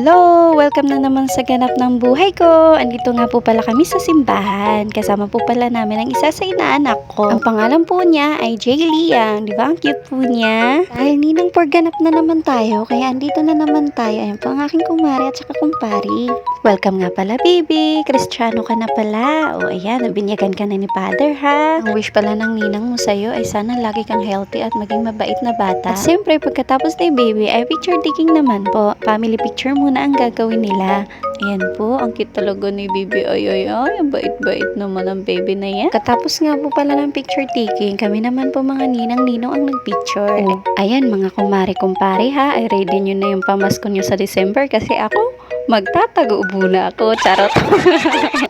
Hello! Welcome na naman sa ganap ng buhay ko. Andito nga po pala kami sa simbahan. Kasama po pala namin ang isa sa inaanak ko. Ang pangalan po niya ay Jay Liang. Di ba? Ang cute po niya. Dahil ninang for ganap na naman tayo, kaya andito na naman tayo. Ayan po ang aking kumari at saka kumpari. Welcome nga pala, baby. Kristiyano ka na pala. O ayan, nabinyagan ka na ni Father, ha? Ang wish pala ng ninang mo sa'yo ay sana lagi kang healthy at maging mabait na bata. At siyempre, pagkatapos ni baby ay picture taking naman po. Family picture muna ang gagawin nila. Ayan po, ang cute talaga ni baby. Ay, ang bait-bait naman ang baby na yan. Katapos nga po pala ng picture taking, kami naman po mga ninang-ninong ang nagpicture. Oh, ayan mga kumari-kumpare ha, ay ready nyo na yung pamasko nyo sa December kasi ako, magtatago-ubo na ako, charot.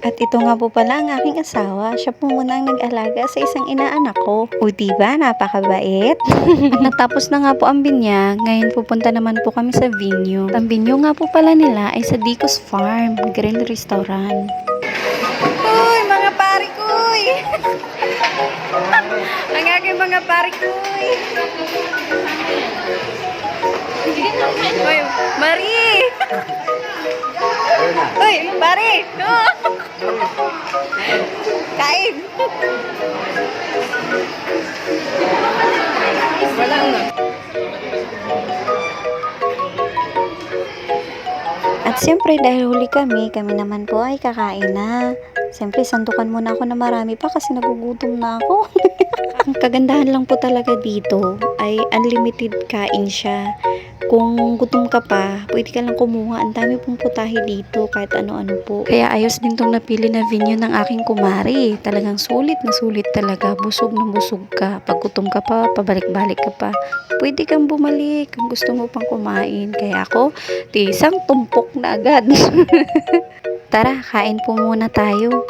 At ito nga po pala ang aking asawa. Siya po muna ang nag-alaga sa isang inaanak ko. O diba, napakabait. At natapos na nga po ang binyag, ngayon pupunta naman po kami sa venue. Ang venue nga po pala nila ay sa Dicos Farm Grill Restaurant. Uy, mga pari koy! Ang aking mga pari koy! Uy, Marie! Uy, pare! Kain! Walang na. At siyempre dahil huli kami naman po ay kakain na. Siyempre sandukan muna ako na marami pa kasi nagugutom na ako. Ang kagandahan lang po talaga dito ay unlimited kain siya. Kung gutom ka pa, pwede ka lang kumuha. Ang dami pong putahe dito, kahit ano-ano po. Kaya ayos din tong napili na venue ng aking kumari. Talagang sulit na sulit talaga. Busog na busog ka. Pag gutom ka pa, pabalik-balik ka pa. Pwede kang bumalik kung gusto mo pang kumain. Kaya ako, isang tumpok na agad. Tara, kain po muna tayo.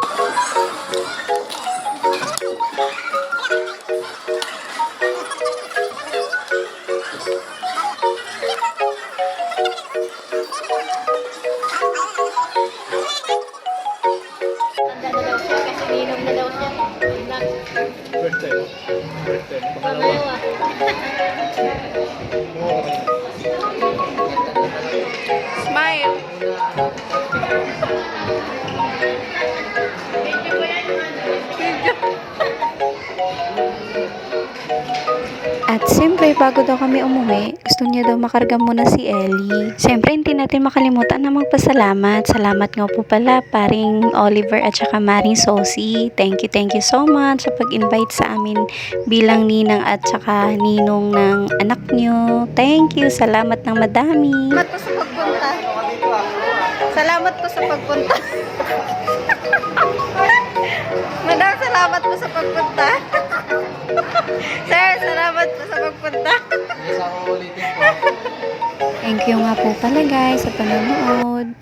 Smile. At siyempre, bago daw kami umuwi, gusto niya daw makarga muna si Ellie. Siyempre, hindi natin makalimutan na magpasalamat. Salamat nga po pala, paring Oliver at saka Maring Sosi. Thank you so much sa pag-invite sa amin bilang ninang at saka ninong ng anak nyo. Thank you, salamat ng madami. Salamat po sa pagpunta. Salamat po sa pagpunta. Madam, salamat po sa pagpunta. Sir, salamat po sa pagpunta. Thank you nga po pala guys sa panonood.